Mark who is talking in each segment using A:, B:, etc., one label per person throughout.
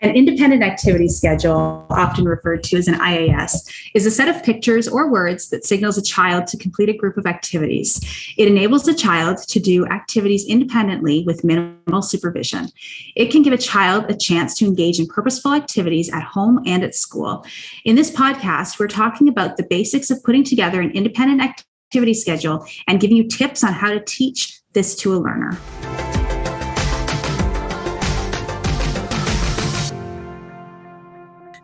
A: An independent activity schedule, often referred to as an IAS, is a set of pictures or words that signals a child to complete a group of activities. It enables the child to do activities independently with minimal supervision. It can give a child a chance to engage in purposeful activities at home and at school. In this podcast, we're talking about the basics of putting together an independent activity schedule and giving you tips on how to teach this to a learner.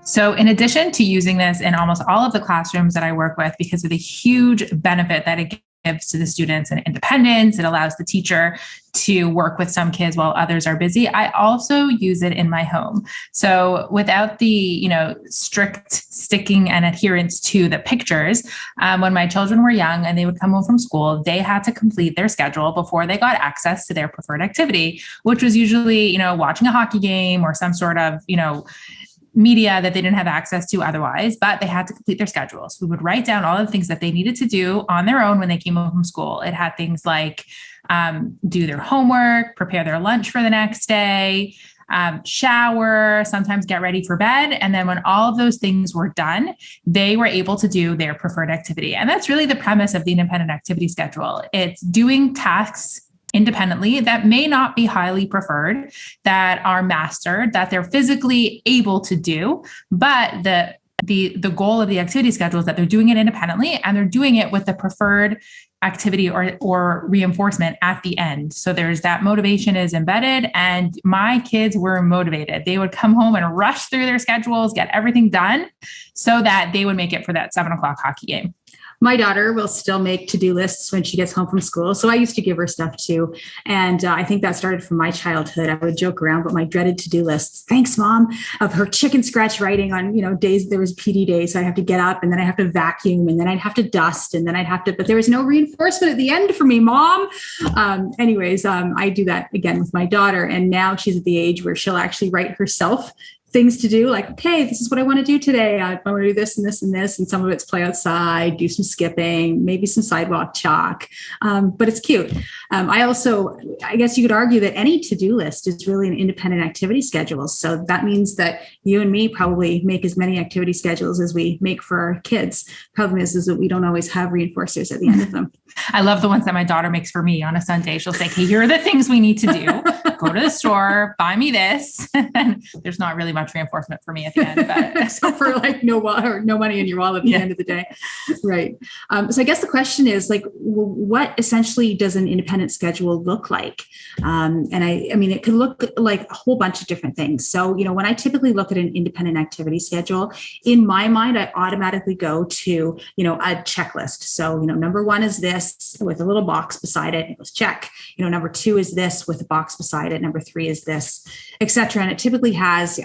B: So in addition to using this in almost all of the classrooms that I work with, because of the huge benefit that it gives to the students and independence, it allows the teacher to work with some kids while others are busy. I also use it in my home. So without the, strict sticking and adherence to the pictures, when my children were young and they would come home from school, they had to complete their schedule before they got access to their preferred activity, which was usually, watching a hockey game or some sort of, media that they didn't have access to otherwise, but they had to complete their schedules. We would write down all the things that they needed to do on their own when they came home from school. It had things like do their homework, prepare their lunch for the next day, shower, sometimes get ready for bed. And then when all of those things were done, they were able to do their preferred activity. And that's really the premise of the independent activity schedule. It's doing tasks independently that may not be highly preferred, that are mastered, that they're physically able to do, but the goal of the activity schedule is that they're doing it independently and they're doing it with the preferred activity or reinforcement at the end. So there's that motivation is embedded, and my kids were motivated. They would come home and rush through their schedules, get everything done so that they would make it for that 7:00 hockey game.
A: My daughter will still make to-do lists when she gets home from school. So I used to give her stuff too. And I think that started from my childhood. I would joke around about my dreaded to-do lists. Thanks, Mom, of her chicken scratch writing on, days there was PD days. So I have to get up and then I have to vacuum and then I'd have to dust and then but there was no reinforcement at the end for me, Mom. I do that again with my daughter. And now she's at the age where she'll actually write herself things to do, like, okay, this is what I want to do today. I want to do this and this and this. And some of it's play outside, do some skipping, maybe some sidewalk chalk. But it's cute. I guess you could argue that any to-do list is really an independent activity schedule. So that means that you and me probably make as many activity schedules as we make for our kids. Problem is that we don't always have reinforcers at the end of them.
B: I love the ones that my daughter makes for me on a Sunday. She'll say, hey, here are the things we need to do. Go to the store, buy me this. And there's not really much reinforcement for me at the end, but
A: so for like no money in your wallet at the end of the day. Right. So I guess the question is what essentially does an independent schedule look like? It could look like a whole bunch of different things. So, when I typically look at an independent activity schedule, in my mind, I automatically go to, a checklist. So, number one is this with a little box beside it. It goes check. Number two is this with a box beside it. Number three is this, et cetera. And it typically has,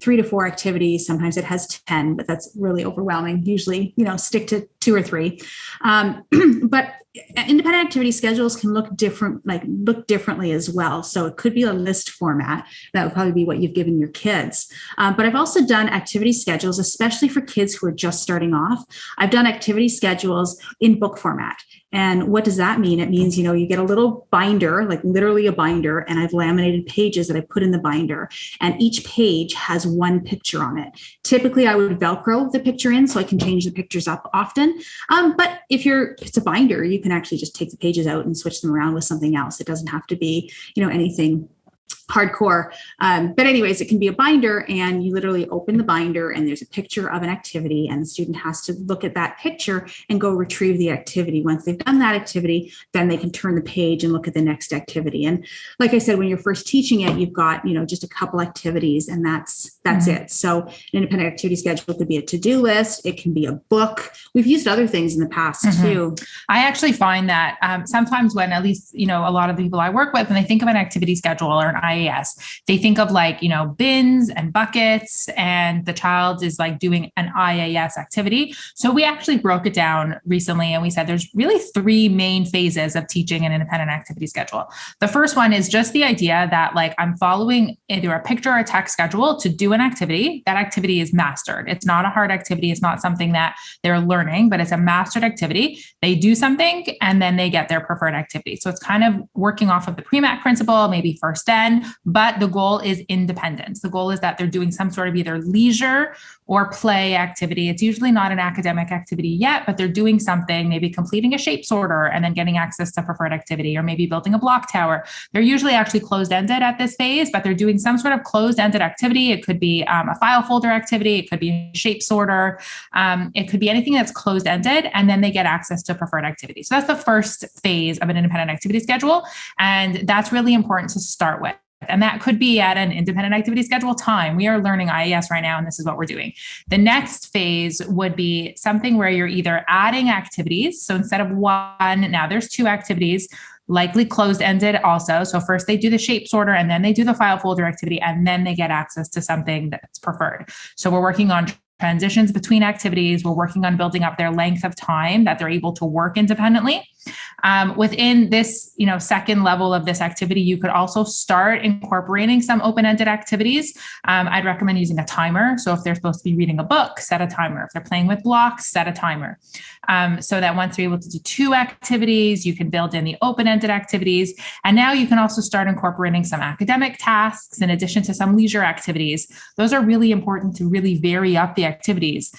A: 3 to 4 activities. Sometimes it has 10, but that's really overwhelming. Usually, stick to 2 or 3. But independent activity schedules can look differently as well. So it could be a list format. That would probably be what you've given your kids. But I've also done activity schedules, especially for kids who are just starting off. I've done activity schedules in book format. And what does that mean? It means, you get a little binder, like literally a binder, and I've laminated pages that I put in the binder. And each page has one picture on it. Typically, I would Velcro the picture in so I can change the pictures up often. But if it's a binder, you can actually just take the pages out and switch them around with something else. It doesn't have to be, anything hardcore. But anyways, it can be a binder, and you literally open the binder and there's a picture of an activity, and the student has to look at that picture and go retrieve the activity. Once they've done that activity, then they can turn the page and look at the next activity. And like I said, when you're first teaching it, you've got, just a couple activities, and that's it. So an independent activity schedule could be a to-do list. It can be a book. We've used other things in the past too.
B: I actually find that sometimes when at least, a lot of the people I work with, when they think of an activity schedule or an IAS, they think of bins and buckets, and the child is doing an IAS activity. So we actually broke it down recently, and we said there's really 3 main phases of teaching an independent activity schedule. The first one is just the idea that I'm following either a picture or a text schedule to do an activity. That activity is mastered. It's not a hard activity. It's not something that they're learning, but it's a mastered activity. They do something and then they get their preferred activity. So it's kind of working off of the PREMAC principle, maybe first 10, but the goal is independence. The goal is that they're doing some sort of either leisure or play activity. It's usually not an academic activity yet, but they're doing something, maybe completing a shape sorter and then getting access to preferred activity, or maybe building a block tower. They're usually actually closed-ended at this phase, but they're doing some sort of closed-ended activity. It could be a file folder activity. It could be a shape sorter. It could be anything that's closed-ended, and then they get access to preferred activity. So that's the first phase of an independent activity schedule. And that's really important to start with. And that could be at an independent activity schedule time. We are learning IES right now, and this is what we're doing. The next phase would be something where you're either adding activities. So instead of one, now there's 2 activities, likely closed-ended also. So first they do the shape sorter, and then they do the file folder activity, and then they get access to something that's preferred. So we're working on transitions between activities. We're working on building up their length of time that they're able to work independently. Within this, second level of this activity, you could also start incorporating some open-ended activities. I'd recommend using a timer. So if they're supposed to be reading a book, set a timer. If they're playing with blocks, set a timer. So that once you're able to do 2 activities, you can build in the open-ended activities. And now you can also start incorporating some academic tasks in addition to some leisure activities. Those are really important to really vary up the activities.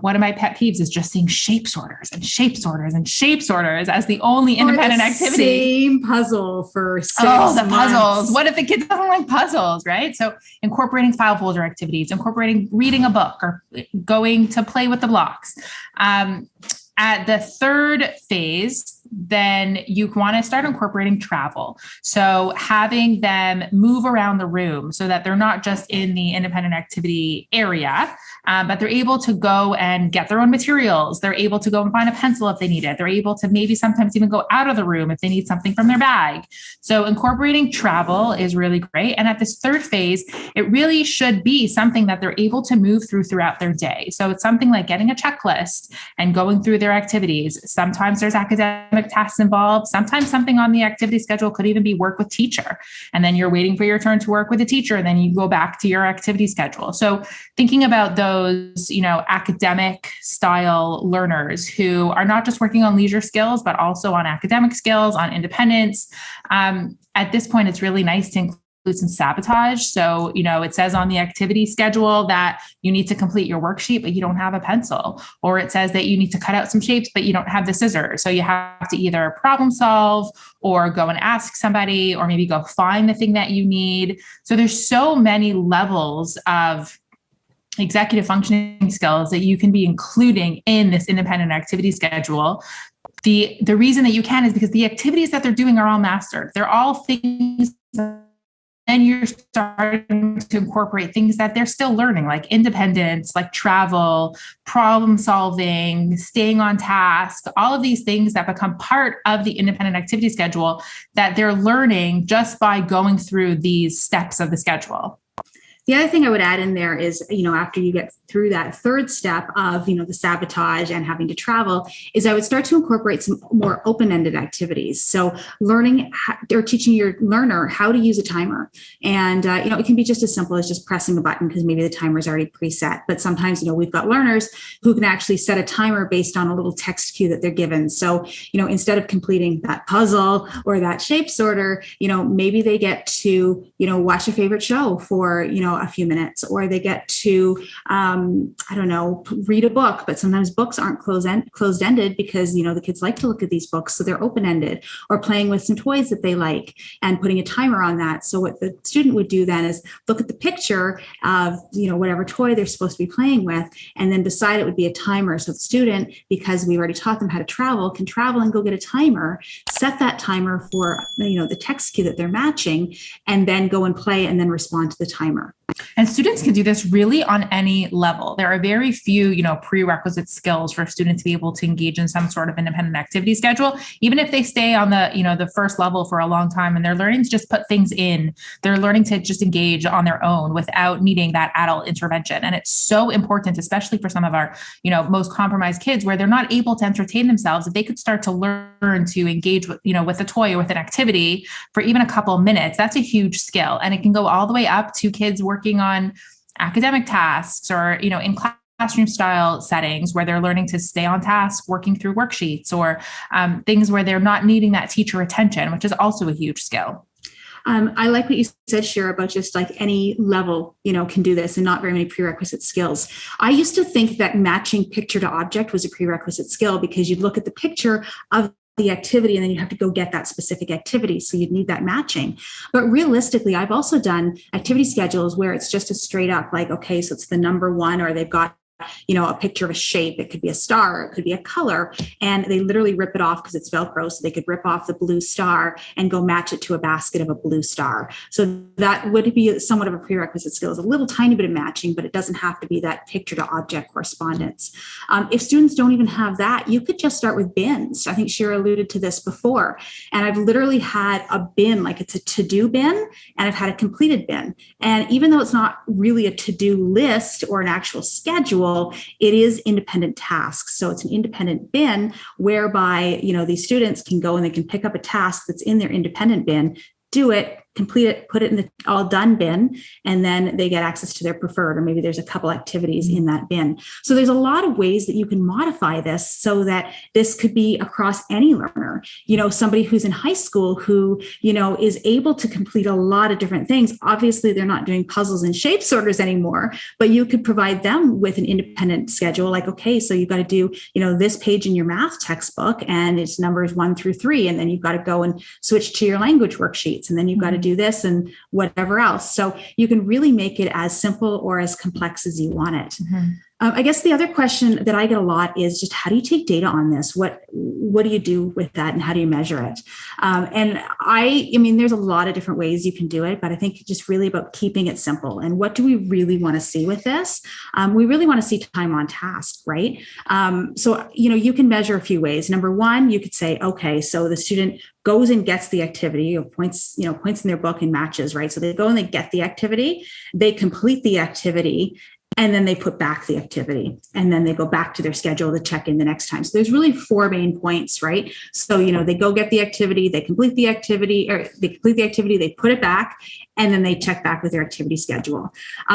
B: One of my pet peeves is just seeing shape sorters and shape sorters and shape sorters as the only independent activity.
A: Same puzzle for 6
B: the
A: months.
B: Puzzles. What if the kids don't like puzzles, right? So incorporating file folder activities, incorporating reading a book, or going to play with the blocks. At the third phase, then you want to start incorporating travel. So having them move around the room so that they're not just in the independent activity area, but they're able to go and get their own materials. They're able to go and find a pencil if they need it. They're able to maybe sometimes even go out of the room if they need something from their bag. So incorporating travel is really great. And at this third phase, it really should be something that they're able to move through throughout their day. So it's something like getting a checklist and going through their activities. Sometimes there's academic tasks involved. Sometimes something on the activity schedule could even be work with teacher. And then you're waiting for your turn to work with a teacher, and then you go back to your activity schedule. So thinking about those, academic style learners who are not just working on leisure skills, but also on academic skills, on independence. At this point, it's really nice to include some sabotage. So, it says on the activity schedule that you need to complete your worksheet, but you don't have a pencil, or it says that you need to cut out some shapes, but you don't have the scissors. So you have to either problem solve or go and ask somebody, or maybe go find the thing that you need. So there's so many levels of executive functioning skills that you can be including in this independent activity schedule. The reason that you can is because the activities that they're doing are all mastered. They're all things. Then you're starting to incorporate things that they're still learning, like independence, like travel, problem solving, staying on task, all of these things that become part of the independent activity schedule that they're learning just by going through these steps of the schedule.
A: The other thing I would add in there is, after you get through that third step of, the sabotage and having to travel, is I would start to incorporate some more open-ended activities. So learning or teaching your learner how to use a timer. And, it can be just as simple as just pressing a button because maybe the timer is already preset. But sometimes, we've got learners who can actually set a timer based on a little text cue that they're given. So, instead of completing that puzzle or that shape sorter, maybe they get to, watch a favorite show for, a few minutes, or they get to, read a book, but sometimes books aren't closed-ended because, the kids like to look at these books. So they're open-ended, or playing with some toys that they like and putting a timer on that. So what the student would do then is look at the picture of, whatever toy they're supposed to be playing with, and then decide it would be a timer. So the student, because we already taught them how to travel, can travel and go get a timer, set that timer for, the text cue that they're matching, and then go and play and then respond to the timer.
B: And students can do this really on any level. There are very few, prerequisite skills for a student to be able to engage in some sort of independent activity schedule. Even if they stay on the, the first level for a long time and they're learning to just put things in, they're learning to just engage on their own without needing that adult intervention. And it's so important, especially for some of our, most compromised kids, where they're not able to entertain themselves. If they could start to learn to engage with, with a toy or with an activity for even a couple of minutes, that's a huge skill. And it can go all the way up to kids working on academic tasks or, in classroom style settings where they're learning to stay on task, working through worksheets, or things where they're not needing that teacher attention, which is also a huge skill.
A: I like what you said, Shira, about just like any level, can do this and not very many prerequisite skills. I used to think that matching picture to object was a prerequisite skill because you'd look at the picture of the activity and then you have to go get that specific activity. So you'd need that matching. But realistically, I've also done activity schedules where it's just a straight up like, okay, so it's the number one, or they've got a picture of a shape. It could be a star, it could be a color, and they literally rip it off because it's Velcro. So they could rip off the blue star and go match it to a basket of a blue star. So that would be somewhat of a prerequisite skill. It's a little tiny bit of matching, but it doesn't have to be that picture to object correspondence. If students don't even have that, you could just start with bins. I think Shira alluded to this before. And I've literally had a bin, like it's a to-do bin, and I've had a completed bin. And even though it's not really a to-do list or an actual schedule, it is independent tasks. So it's an independent bin whereby, these students can go and they can pick up a task that's in their independent bin, do it, complete it, put it in the all done bin, and then they get access to their preferred, or maybe there's a couple activities in that bin. So there's a lot of ways that you can modify this so that this could be across any learner. Somebody who's in high school who, is able to complete a lot of different things. Obviously, they're not doing puzzles and shape sorters anymore, but you could provide them with an independent schedule. Like, okay, so you've got to do, this page in your math textbook and it's numbers 1 through 3. And then you've got to go and switch to your language worksheets. And then you've got to do this and whatever else. So you can really make it as simple or as complex as you want it. Mm-hmm. I guess the other question that I get a lot is just how do you take data on this? What do you do with that and how do you measure it? And I mean, there's a lot of different ways you can do it, but I think just really about keeping it simple. And what do we really want to see with this? We really want to see time on task, right? So, you can measure a few ways. Number one, you could say, okay, so the student goes and gets the activity, or points in their book and matches, right? So they go and they get the activity, they complete the activity, and then they put back the activity, and then they go back to their schedule to check in the next time. So there's really 4 main points, right? So, they go get the activity, they complete the activity, they put it back, and then they check back with their activity schedule.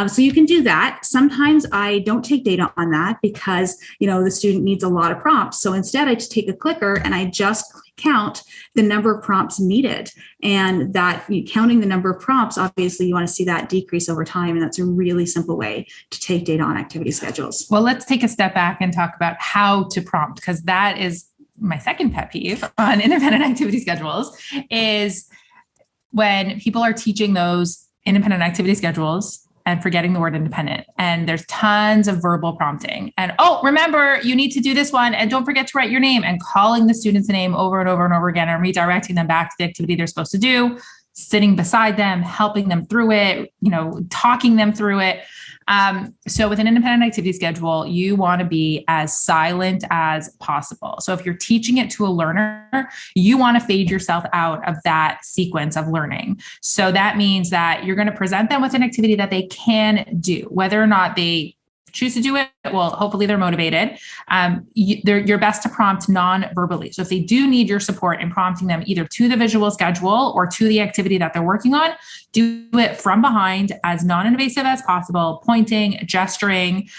A: So you can do that. Sometimes I don't take data on that because, the student needs a lot of prompts. So instead I just take a clicker and I just count the number of prompts needed. And that counting the number of prompts, obviously you want to see that decrease over time. And that's a really simple way to take data on activity schedules.
B: Well, let's take a step back and talk about how to prompt, because that is my second pet peeve on independent activity schedules, is when people are teaching those independent activity schedules and forgetting the word independent. And there's tons of verbal prompting. And, remember, you need to do this one. And don't forget to write your name, and calling the student's name over and over and over again and redirecting them back to the activity they're supposed to do, sitting beside them, helping them through it, talking them through it. So with an independent activity schedule, you want to be as silent as possible. So if you're teaching it to a learner, you want to fade yourself out of that sequence of learning. So that means that you're going to present them with an activity that they can do, whether or not they choose to do it. Well, hopefully they're motivated. You're best to prompt non-verbally. So if they do need your support in prompting them either to the visual schedule or to the activity that they're working on, do it from behind as non-invasive as possible, pointing, gesturing,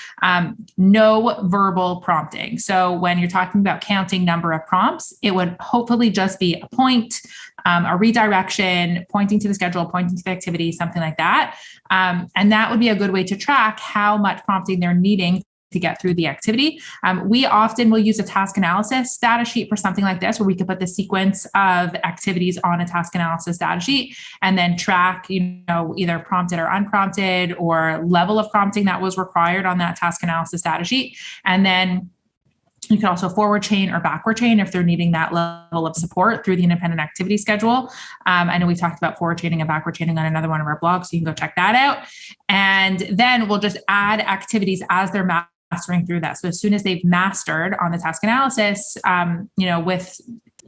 B: no verbal prompting. So when you're talking about counting number of prompts, it would hopefully just be a point, a redirection, pointing to the schedule, pointing to the activity, something like that. And that would be a good way to track how much prompting they're needing to get through the activity. We often will use a task analysis data sheet for something like this, where we could put the sequence of activities on a task analysis data sheet and then track, either prompted or unprompted, or level of prompting that was required on that task analysis data sheet. And then you can also forward chain or backward chain if they're needing that level of support through the independent activity schedule. I know we talked about forward chaining and backward chaining on another one of our blogs, so you can go check that out. And then we'll just add activities as they're mastering through that. So as soon as they've mastered on the task analysis, with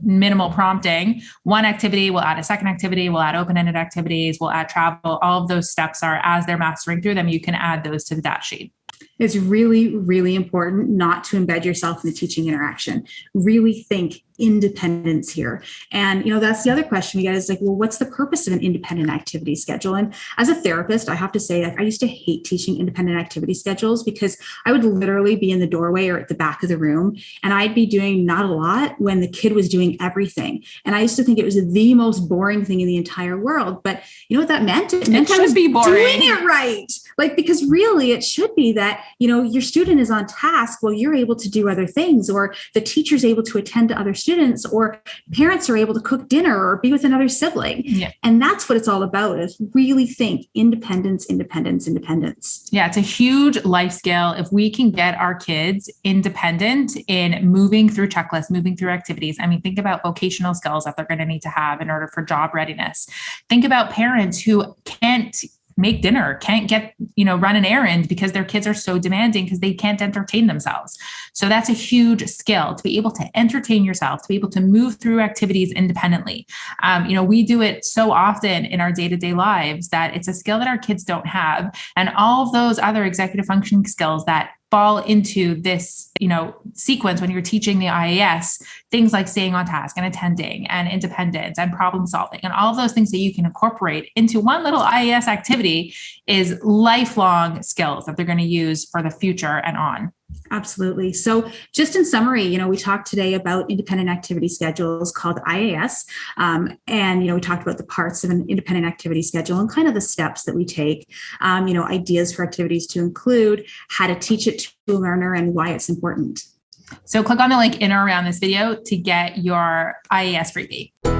B: minimal prompting, one activity, we'll add a second activity, we'll add open-ended activities, we'll add travel. All of those steps are as they're mastering through them, you can add those to the data sheet.
A: It's really, really important not to embed yourself in the teaching interaction. Really think independence here. And, that's the other question we get is like, well, what's the purpose of an independent activity schedule? And as a therapist, I have to say, I used to hate teaching independent activity schedules because I would literally be in the doorway or at the back of the room, and I'd be doing not a lot when the kid was doing everything. And I used to think it was the most boring thing in the entire world. But you know what that meant? It meant I was
B: be boring.
A: Doing it right. Like, because really it should be that, your student is on task while you're able to do other things, or the teacher's able to attend to other students, or parents are able to cook dinner or be with another sibling.
B: Yeah.
A: And that's what it's all about, is really think independence, independence, independence.
B: Yeah, it's a huge life skill. If we can get our kids independent in moving through checklists, moving through activities. I mean, think about vocational skills that they're going to need to have in order for job readiness. Think about parents who can't make dinner, can't get, run an errand because their kids are so demanding because they can't entertain themselves. So that's a huge skill, to be able to entertain yourself, to be able to move through activities independently. We do it so often in our day-to-day lives that it's a skill that our kids don't have. And all of those other executive functioning skills that fall into this, sequence when you're teaching the IAS, things like staying on task and attending and independence and problem solving and all of those things that you can incorporate into one little IAS activity is lifelong skills that they're going to use for the future and on.
A: Absolutely. So just in summary, we talked today about independent activity schedules called IAS. And, we talked about the parts of an independent activity schedule and kind of the steps that we take, ideas for activities to include, how to teach it to a learner, and why it's important.
B: So click on the link in or around this video to get your IAS freebie.